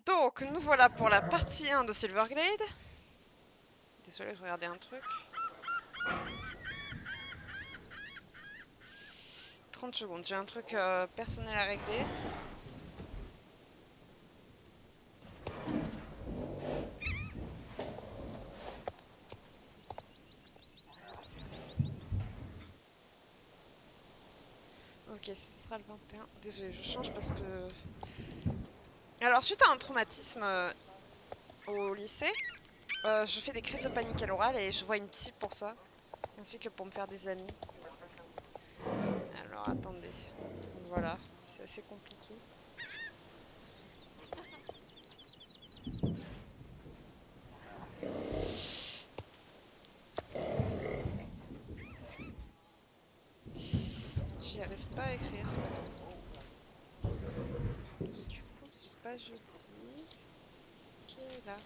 Donc, nous voilà pour la partie 1 de Silverglade. Désolé, je regardais un truc. 30 secondes, j'ai un truc personnel à régler. Ok, ce sera le 21. Désolé, je change parce que... Alors, suite à un traumatisme au lycée, je fais des crises de panique à l'oral et je vois une psy pour ça, ainsi que pour me faire des amis. Alors, attendez. Voilà, c'est assez compliqué. J'y arrive pas à écrire. Du coup, c'est pas jeudi. Qui est là?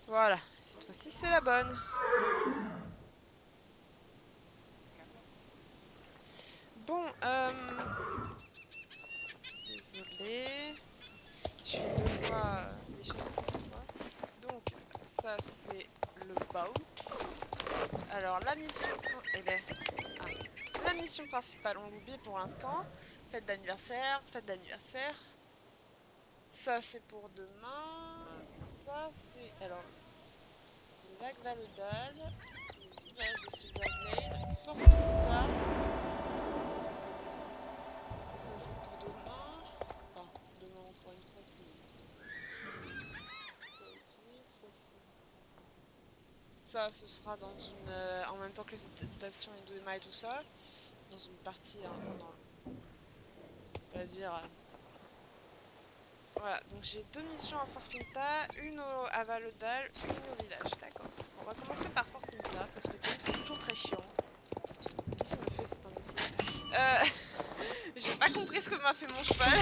Voilà, cette fois-ci c'est la bonne. Bon, désolé. Je fais deux fois les choses à deux fois. Donc, ça c'est le bout. Alors, la mission, la mission principale, on l'oublie pour l'instant. Fête d'anniversaire, fête d'anniversaire. Ça c'est pour demain. Ça c'est. Alors, le lac Valodal, le village de Silverglade, Fortuna. Ça c'est pour demain. Enfin, demain encore une fois, c'est ça aussi. Ça, ce sera dans une. En même temps que les stations Indouema et tout ça. Dans une partie. Enfin, on va dire. Voilà, donc j'ai deux missions à Fort Pinta, une à Valodal, une au village. D'accord. On va commencer par Fort Pinta parce que James c'est toujours très chiant. Qu'est-ce qu'il me fait cet imbécile? J'ai pas compris ce que m'a fait mon cheval.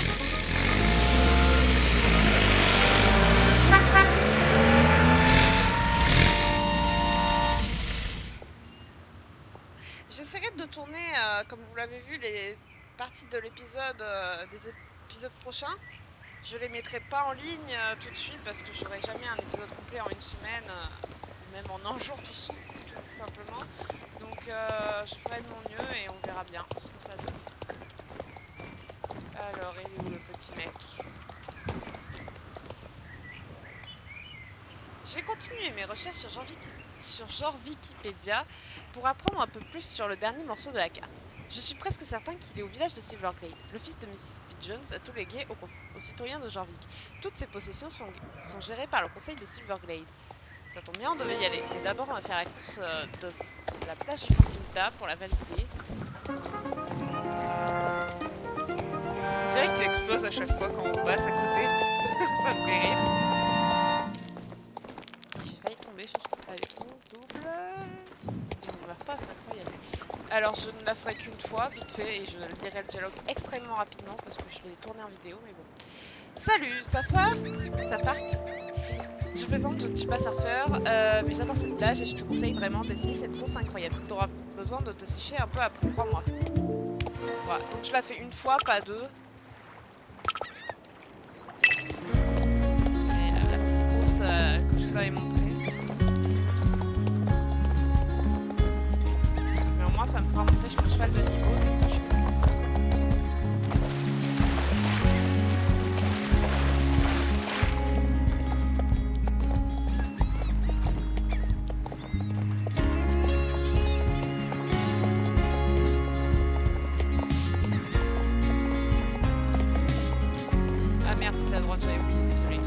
J'essaierai de tourner, comme vous l'avez vu, les parties de l'épisode, des épisodes prochains. Je les mettrai pas en ligne tout de suite parce que j'aurai jamais un épisode complet en une semaine, même en un jour tout simplement. Donc je ferai de mon mieux et on verra bien ce que ça donne. Alors, il est où le petit mec? J'ai continué mes recherches sur genre Wikipédia pour apprendre un peu plus sur le dernier morceau de la carte. Je suis presque certain qu'il est au village de Silverglade. Le fils de Mississippi Jones a tout légué aux citoyens de Jorvik. Toutes ces possessions sont gérées par le conseil de Silverglade. Ça tombe bien, on devait y aller. Mais d'abord, on va faire la course de la plage du Fort Pinta pour la valider. On dirait qu'il explose à chaque fois quand on passe à côté. Ça me fait rire. J'ai failli tomber sur ce allez, on double. On meurt pas, c'est incroyable. Alors je ne la ferai qu'une fois, vite fait, et je lirai le dialogue extrêmement rapidement parce que je l'ai tourné en vidéo, mais bon. Salut, Safart. Je plaisante, je ne suis pas surfeur, mais j'adore cette plage et je te conseille vraiment d'essayer cette course incroyable. Tu auras besoin de te sécher un peu après 3 mois. Voilà, donc je la fais une fois, pas deux. C'est la petite course que je vous avais montrée. Mais au moins ça me fera monter sur le cheval de niveau. Ah merde, c'était à droite, j'avais oublié, désolé.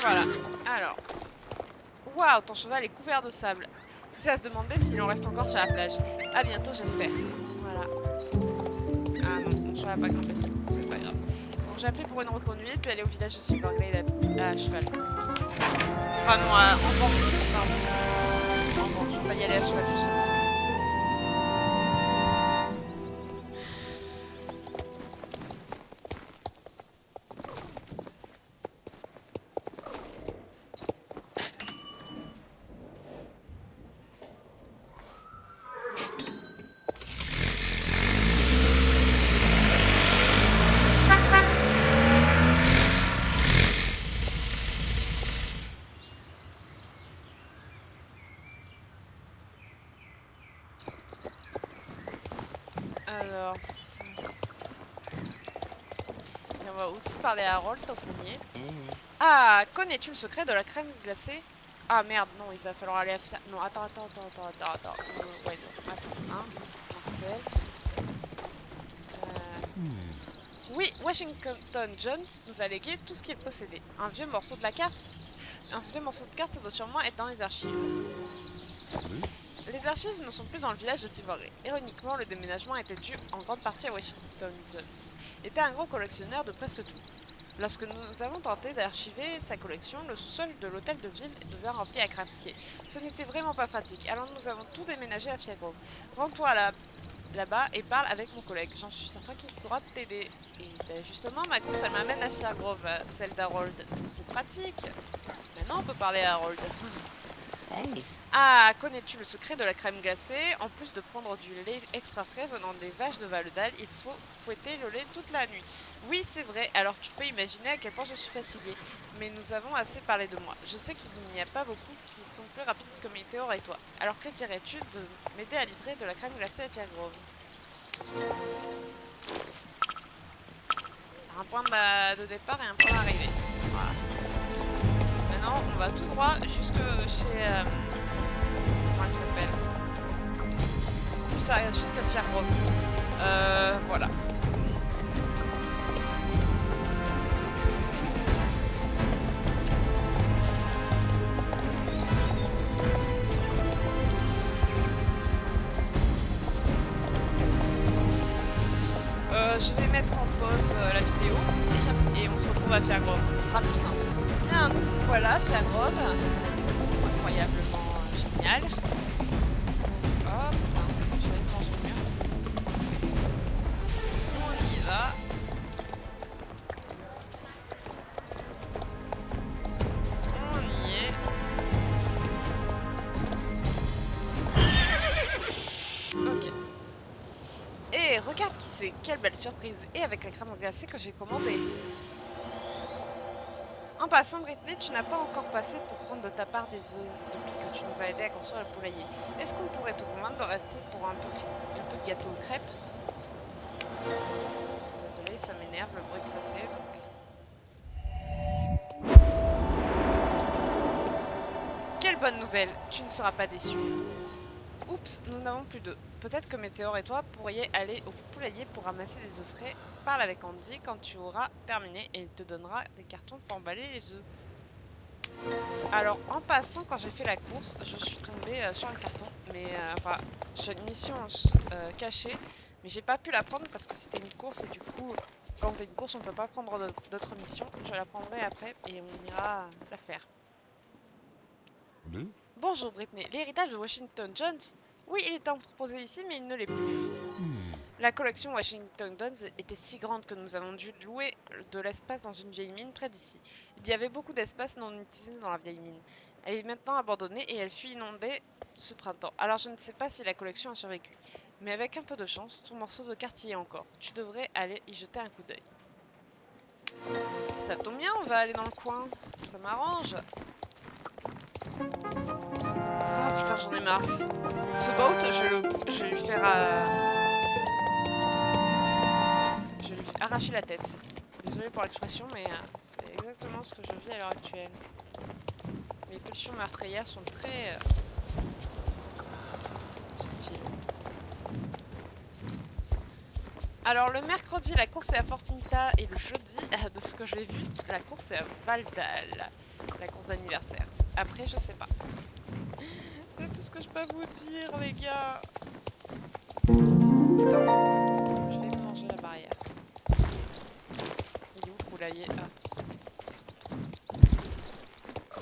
Voilà. Alors. Waouh, ton cheval est couvert de sable. C'est à se demander s'il en reste encore sur la plage. À bientôt, j'espère. Voilà. Ah non, mon cheval va pas grimper très haut, c'est pas grave. Donc j'ai appelé pour une reconduite, puis aller au village de Silverglade à cheval. Enfin non, en vent, pardon. En vent, je vais pas y aller à cheval justement. Alors, et on va aussi parler à Harold au premier. Ah, connais-tu le secret de la crème glacée? Ah merde, non, il va falloir aller à... Non, attends. Ouais, non, attends, hein, Marcel. Oui, Washington Jones nous a légué tout ce qu'il possédait. Un vieux morceau de carte, ça doit sûrement être dans les archives. Les archives ne sont plus dans le village de Silverglade. Ironiquement, le déménagement était dû en grande partie à Washington Jones. Il était un gros collectionneur de presque tout. Lorsque nous avons tenté d'archiver sa collection, le sous-sol de l'hôtel de ville devient rempli à craquer. Ce n'était vraiment pas pratique, alors nous avons tout déménagé à Firegrove. Rends-toi là-bas et parle avec mon collègue. J'en suis certain qu'il saura t'aider. Et ben justement, ma course, elle m'amène à Firegrove, celle d'Harold. C'est pratique. Maintenant, on peut parler à Harold. Hey. Ah, connais-tu le secret de la crème glacée? En plus de prendre du lait extra frais venant des vaches de Valedal, il faut fouetter le lait toute la nuit. Oui, c'est vrai, alors tu peux imaginer à quel point je suis fatiguée. Mais nous avons assez parlé de moi. Je sais qu'il n'y a pas beaucoup qui sont plus rapides que Météor et toi. Alors que dirais-tu de m'aider à livrer de la crème glacée à Firegrove? Un point de départ et un point d'arrivée. Voilà. Maintenant, on va tout droit jusque chez... comment elle s'appelle? Jusqu'à Firegrove. Voilà. Je vais mettre en pause la vidéo et on se retrouve à Firegrove. Ce sera plus simple. Bien, nous y voilà, Firegrove. C'est incroyablement génial. Hop, je vais manger le mur. On y va. On y est. Ok. Et regarde qui c'est, quelle belle surprise. Et avec la crème glacée que j'ai commandée. En passant, Brittany, tu n'as pas encore passé pour prendre de ta part des œufs depuis que tu nous as aidé à construire le poulailler. Est-ce qu'on pourrait te convaincre de rester pour un peu de gâteau aux crêpes? Désolée, ça m'énerve le bruit que ça fait. Donc. Quelle bonne nouvelle, tu ne seras pas déçu. Oups, nous n'avons plus d'œufs. Peut-être que Météor et toi pourriez aller au poulailler pour ramasser des œufs frais. Parle avec Andy quand tu auras terminé et il te donnera des cartons pour emballer les œufs. Alors, en passant, quand j'ai fait la course, je suis tombée sur un carton, mais enfin, j'ai une mission cachée, mais j'ai pas pu la prendre parce que c'était une course et du coup, quand on fait une course, on peut pas prendre d'autres missions. Je la prendrai après et on ira la faire. Bonjour Brittany, l'héritage de Washington Jones? Oui, il était entreposé ici, mais il ne l'est plus. La collection Washington Jones était si grande que nous avons dû louer de l'espace dans une vieille mine près d'ici. Il y avait beaucoup d'espace non utilisé dans la vieille mine. Elle est maintenant abandonnée et elle fut inondée ce printemps. Alors je ne sais pas si la collection a survécu. Mais avec un peu de chance, ton morceau de carte y est encore. Tu devrais aller y jeter un coup d'œil. Ça tombe bien, on va aller dans le coin. Ça m'arrange. Oh putain, j'en ai marre. Ce boat, je vais lui faire... je vais lui arracher la tête. Désolée pour l'expression, mais c'est exactement ce que je vis à l'heure actuelle. Mes pulsions meurtrières sont très subtiles. Alors le mercredi, la course est à Fortinta et le jeudi, de ce que j'ai vu, la course est à Valdal. La course d'anniversaire. Après, je sais pas. C'est tout ce que je peux vous dire, les gars. Putain, je vais manger la barrière. travailler. Ah.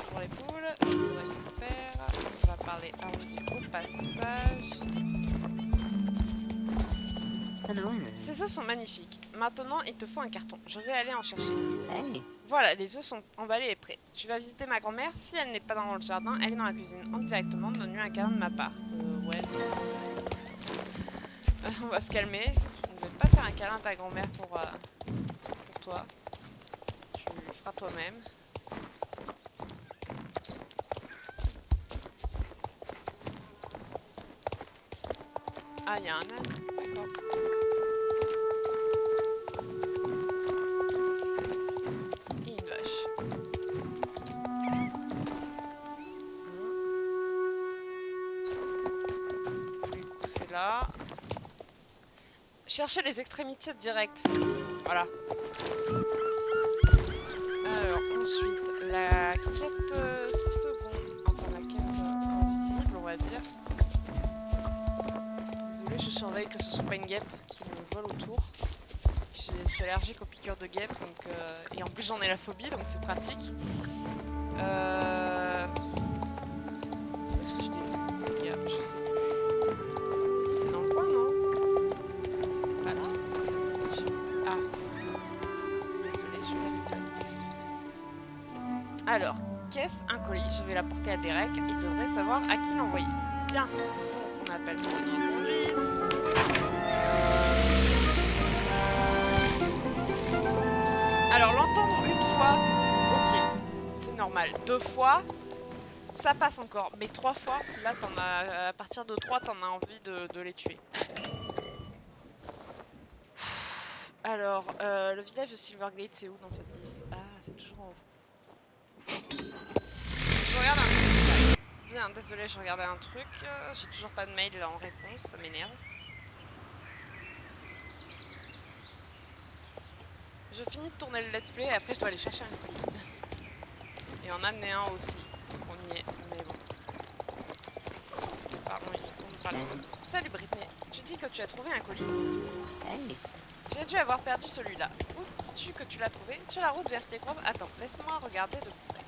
Pour les poules, je le récupère. On va parler arrondi au passage. Ces œufs sont magnifiques. Maintenant, il te faut un carton. Je vais aller en chercher. Hey. Voilà, les œufs sont emballés et prêts. Tu vas visiter ma grand-mère. Si elle n'est pas dans le jardin, elle est dans la cuisine. Entre directement, donne-lui un câlin de ma part. Ouais. On va se calmer. Je ne vais pas faire un câlin à ta grand-mère pour toi. Tu le feras toi-même. Ah, il y a un âne. D'accord. Et une vache. Du coup, c'est là. Chercher les extrémités directes. Voilà. Alors, ensuite, la quête seconde. Enfin, la quête invisible, on va dire. Désolée, je surveille que ce soit pas une guêpe qui me vole autour. Je suis allergique aux piqûres de guêpes, donc, et en plus j'en ai la phobie, donc c'est pratique. Où est-ce que je l'ai vu, les gars? Je sais plus. Si, c'est dans le coin, non? C'était pas là. Ah, si. Désolée, je l'avais pas vu. Alors, qu'est-ce un colis? Je vais l'apporter à Derek. Il devrait savoir à qui l'envoyer. Bien. On appelle pour une conduite. Alors, l'entendre une fois, ok, c'est normal. 2 fois, ça passe encore. Mais 3 fois, là, à partir de 3, t'en as envie de les tuer. Alors, le village de Silverglade, c'est où dans cette liste? Ah, c'est toujours en haut. Je regarde un truc. Bien, désolé, je regardais un truc. J'ai toujours pas de mail là en réponse, ça m'énerve. Je finis de tourner le let's play et après je dois aller chercher un colis. Et en amener un aussi. Donc on y est, mais bon. Pardon, il tombe pas le coup. Salut Britney, tu dis que tu as trouvé un colis? Hey. J'ai dû avoir perdu celui-là. Où dis-tu que tu l'as trouvé? Sur la route vers Clearcroft. Attends, laisse-moi regarder de près.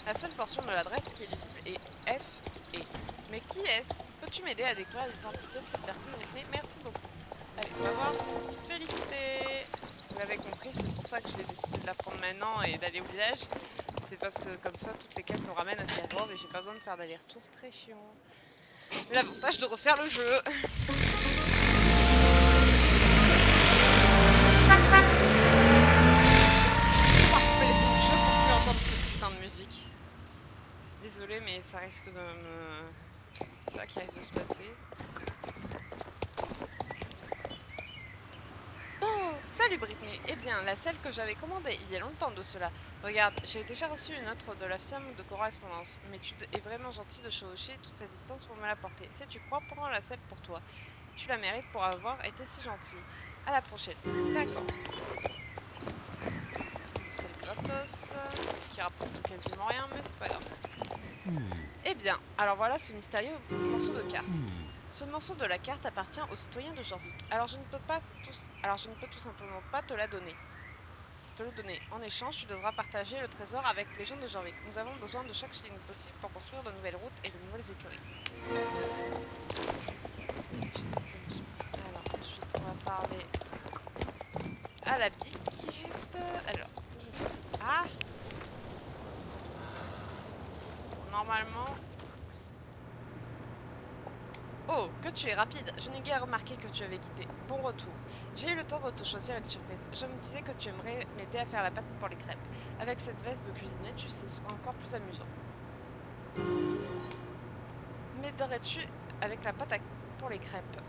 La seule portion de l'adresse qui est visible est F et. Mais qui est-ce? Peux-tu m'aider à découvrir l'identité de cette personne, Britney? Merci beaucoup. Allez, on va voir. Félicité! Vous l'avez compris, c'est pour ça que j'ai décidé de la prendre maintenant et d'aller au village. C'est parce que comme ça, toutes les quêtes me ramènent à Clearcroft et j'ai pas besoin de faire d'aller-retour. Très chiant. L'avantage de refaire le jeu. De musique. Désolée, mais ça risque de me... C'est ça qui risque de se passer. Oh, salut Britney. Eh bien, la selle que j'avais commandée il y a longtemps de cela. Regarde, j'ai déjà reçu une autre de la firme de correspondance. Mais tu es vraiment gentil de chevaucher toute cette distance pour me l'apporter. Si tu crois, prends la selle pour toi. Tu la mérites pour avoir été si gentil. À la prochaine. D'accord. C'est le gratos qui rapporte quasiment rien, mais c'est pas grave. Eh bien, alors voilà ce mystérieux morceau de carte. Ce morceau de la carte appartient aux citoyens de Jorvik. Alors je ne peux tout simplement pas te le donner. En échange, tu devras partager le trésor avec les gens de Jorvik. Nous avons besoin de chaque shilling possible pour construire de nouvelles routes et de nouvelles écuries. Alors ensuite, on va parler à la biquette. Alors, ah, normalement. Oh, que tu es rapide! Je n'ai guère remarqué que tu avais quitté. Bon retour. J'ai eu le temps de te choisir une surprise. Je me disais que tu aimerais m'aider à faire la pâte pour les crêpes. Avec cette veste de cuisinier, ce sera encore plus amusant. M'aiderais-tu avec la pâte pour les crêpes?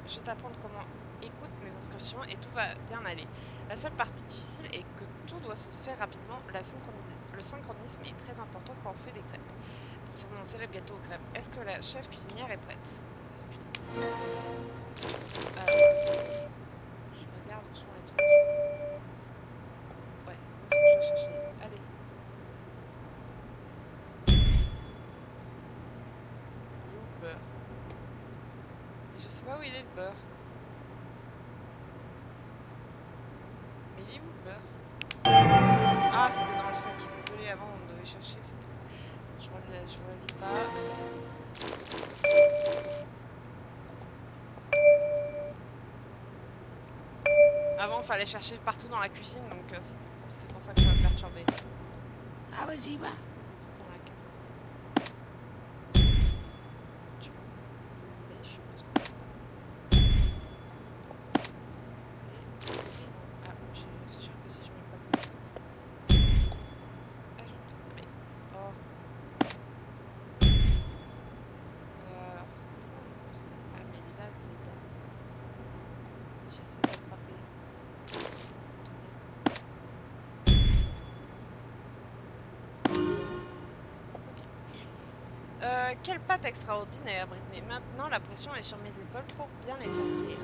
Je vais t'apprendre comment. Écoute mes instructions et tout va bien aller. La seule partie difficile est que tout doit se faire rapidement. Le synchronisme est très important quand on fait des crêpes. C'est mon célèbre gâteau aux crêpes. Est-ce que la chef cuisinière est prête? Je regarde où sont les trucs. Ouais, où est-ce que je vais chercher? Allez. Il est où le beurre? Je sais pas où il est le beurre. Mais il est où le beurre? Ah, c'était dans le sac. Désolé, avant on devait chercher. Je relis pas. Avant, fallait chercher partout dans la cuisine, donc c'est pour ça que ça m'a perturbé. Ah, vas-y, va. Ils sont dans la caisse. Tu mets, je suppose que c'est ça. Ah, c'est sûr que si je mets pas le. Ah, j'en mets. Oh. Alors, c'est ça. Ah, mais là, dedans. J'essaie d'attraper. Quelle pâte extraordinaire, Britney. Maintenant, la pression est sur mes épaules pour bien les faire frire.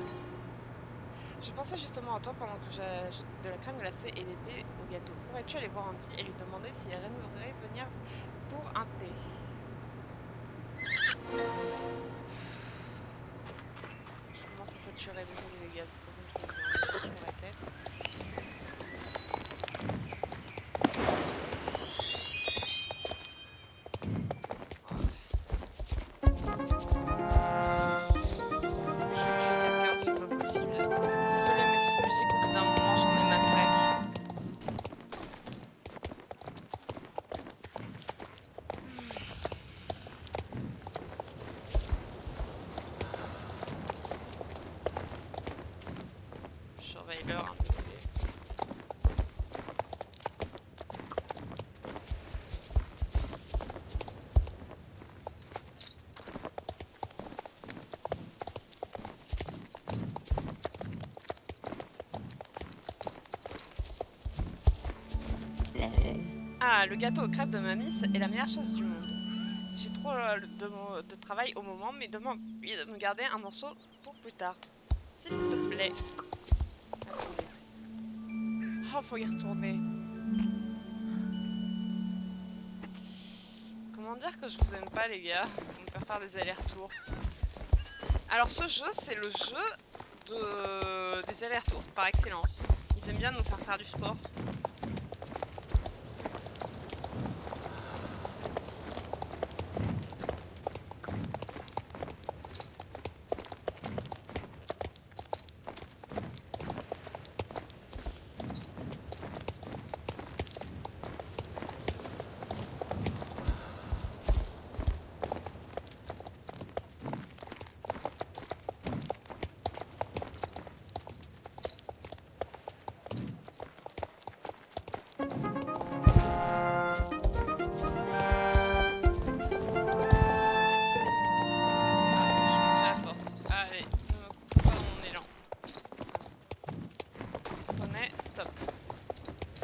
Je pensais justement à toi pendant que j'ajoute de la crème glacée et l'épée au gâteau. Pourrais-tu aller voir Andy et lui demander si elle aimerait venir pour un thé? Je commence à saturer, désolé les gars, c'est pour que je me répète. Je vais tuer quelqu'un, c'est pas possible. Désolé, mais cette musique, au bout d'un moment, j'en ai ma claque. Je surveille l'heure, hein, désolé. Ah, le gâteau aux crêpes de mamie est la meilleure chose du monde. J'ai trop de travail au moment, mais demande de me garder un morceau pour plus tard. S'il te plaît. Attendez. Oh, faut y retourner. Comment dire que je vous aime pas, les gars? Pour me faire des allers-retours. Alors, ce jeu, c'est le jeu des allers-retours, par excellence. Ils aiment bien nous faire du sport.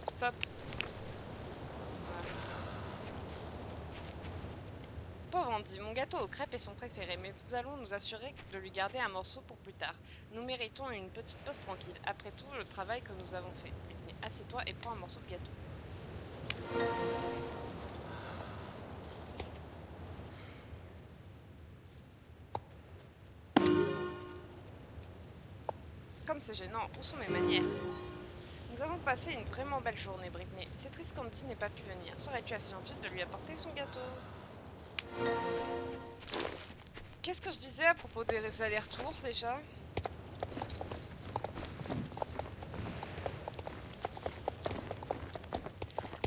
Stop. Voilà. Pauvre Andy, mon gâteau aux crêpes est son préféré, mais nous allons nous assurer de lui garder un morceau pour plus tard. Nous méritons une petite pause tranquille. Après tout le travail que nous avons fait. Britney, assieds-toi et prends un morceau de gâteau. Comme c'est gênant, où sont mes manières? Nous avons passé une vraiment belle journée, Britney. C'est triste qu'Andy n'ait pas pu venir. Serais-tu assez gentille de lui apporter son gâteau? Qu'est-ce que je disais à propos des allers-retours déjà?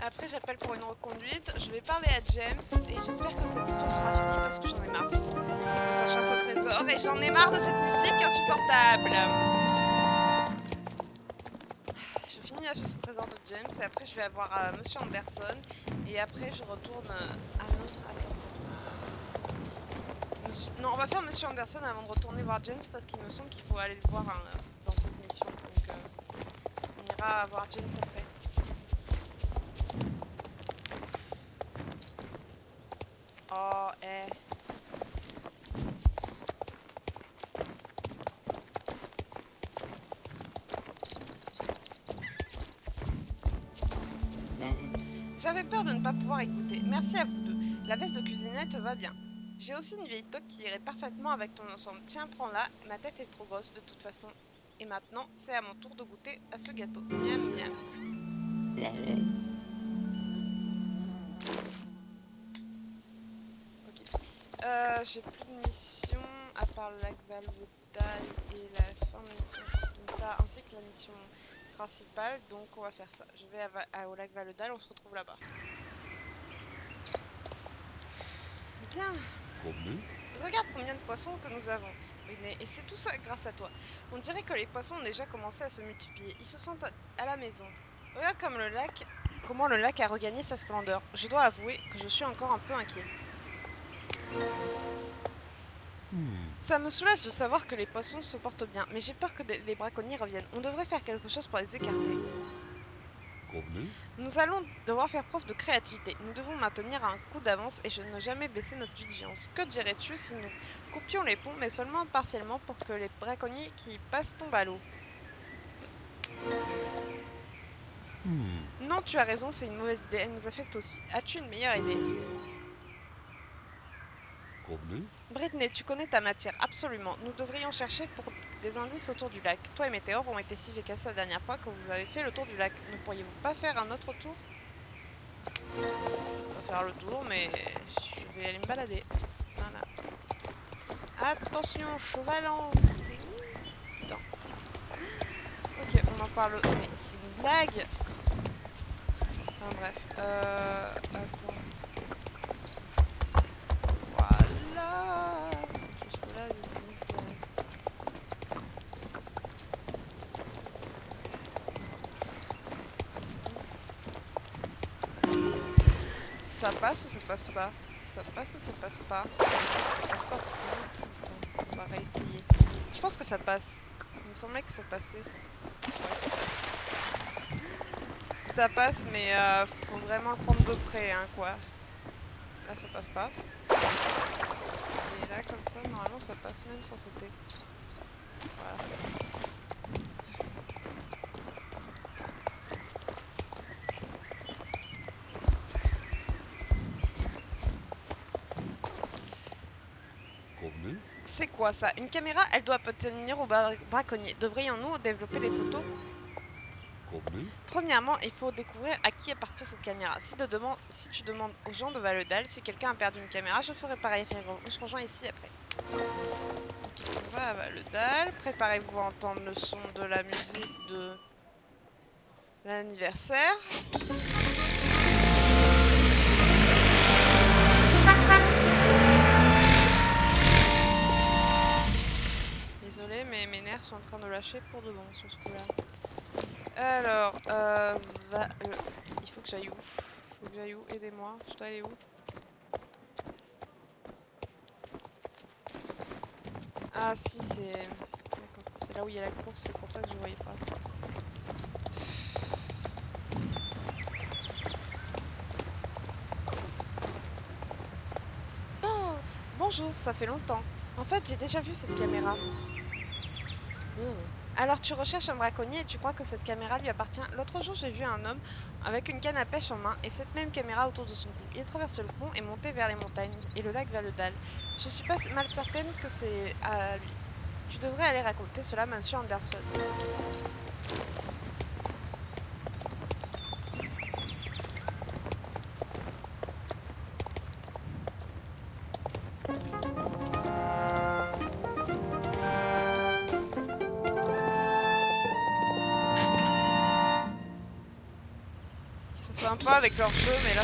Après, j'appelle pour une reconduite. Je vais parler à James et j'espère que cette histoire sera finie parce que j'en ai marre de sa chasse au trésor et j'en ai marre de cette musique insupportable. Je finis la chasse au trésor de James et après je vais avoir Monsieur Anderson et après je retourne. Ah non, attends. Non, on va faire Monsieur Anderson avant de retourner voir James parce qu'il me semble qu'il faut aller le voir dans cette mission. Donc on ira voir James après. Oh, eh. J'avais peur de ne pas pouvoir écouter. Merci à vous deux. La veste de cuisinette va bien. J'ai aussi une vieille toque qui irait parfaitement avec ton ensemble. Tiens, prends-la. Ma tête est trop grosse de toute façon. Et maintenant, c'est à mon tour de goûter à ce gâteau. Miam, miam. Ok. J'ai plus de missions à part le lac Valvodal et la fin de mission Pinta ainsi que la mission principale, donc on va faire ça. Je vais au lac Valvodal, on se retrouve là-bas. Bien. Regarde combien de poissons que nous avons. Oui, mais et c'est tout ça grâce à toi. On dirait que les poissons ont déjà commencé à se multiplier. Ils se sentent à la maison. Regarde comment le lac a regagné sa splendeur. Je dois avouer que je suis encore un peu inquiet. Ça me soulage de savoir que les poissons se portent bien, mais j'ai peur que les braconniers reviennent. On devrait faire quelque chose pour les écarter. Nous allons devoir faire preuve de créativité. Nous devons maintenir un coup d'avance et ne jamais baisser notre vigilance. Que dirais-tu si nous coupions les ponts, mais seulement partiellement pour que les braconniers qui y passent tombent à l'eau? Non, tu as raison, c'est une mauvaise idée. Elle nous affecte aussi. As-tu une meilleure idée? Britney, tu connais ta matière, absolument. Nous devrions chercher pour des indices autour du lac. Toi et Météor ont été si efficaces la dernière fois que vous avez fait le tour du lac. Ne pourriez-vous pas faire un autre tour? On va faire le tour, mais je vais aller me balader. Voilà. Attention, chevalant! Putain. Ok, on en parle. Mais c'est une blague! Enfin bref. Attends. Voilà! Jusque-là, c'est nickel. Ça passe ou ça passe pas? Ça passe ou ça passe pas? Ça passe pas forcément. Attends, on va réessayer. Je pense que ça passe. Il me semblait que ça passait. Ouais, ça passe. Ça passe, mais faut vraiment le prendre de près, hein, quoi. Là, ça passe pas. Et là, comme ça, normalement, ça passe même sans sauter. Voilà. C'est quoi ça? Une caméra, elle doit appartenir au braconnier. Devrions-nous développer les photos? Premièrement, il faut découvrir à qui appartient cette caméra. Si tu demandes aux gens de Valodal si quelqu'un a perdu une caméra, je ferai pareil. On se rejoint ici après. Ok, on va à Valodal. Préparez-vous à entendre le son de la musique de l'anniversaire. Désolée, mais mes nerfs sont en train de lâcher pour de bon sur ce coup-là. Alors, il faut que j'aille où? Faut que j'aille où? Aidez-moi. Je dois aller où? Ah si, c'est... D'accord, c'est là où il y a la course, c'est pour ça que je voyais pas. Oh, bonjour, ça fait longtemps. En fait, j'ai déjà vu cette caméra. Alors tu recherches un braconnier et tu crois que cette caméra lui appartient. L'autre jour, j'ai vu un homme avec une canne à pêche en main et cette même caméra autour de son cou. Il traverse le pont et monté vers les montagnes et le lac Valodal. Je suis pas mal certaine que c'est à lui. Tu devrais aller raconter cela à Monsieur Anderson. Ils sont sympas avec leur jeu, mais là,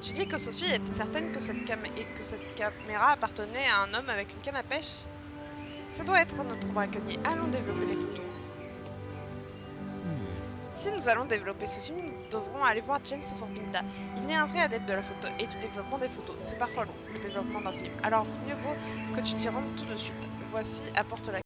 Tu dis que Sophie était certaine que cette caméra appartenait à un homme avec une canne à pêche? Ça doit être notre braconnier. Allons développer les photos. Si nous allons développer ce film, nous devrons aller voir James Forpinta. Il est un vrai adepte de la photo et du développement des photos. C'est parfois long, le développement d'un film. Alors mieux vaut que tu t'y rendes tout de suite. Voici, apporte la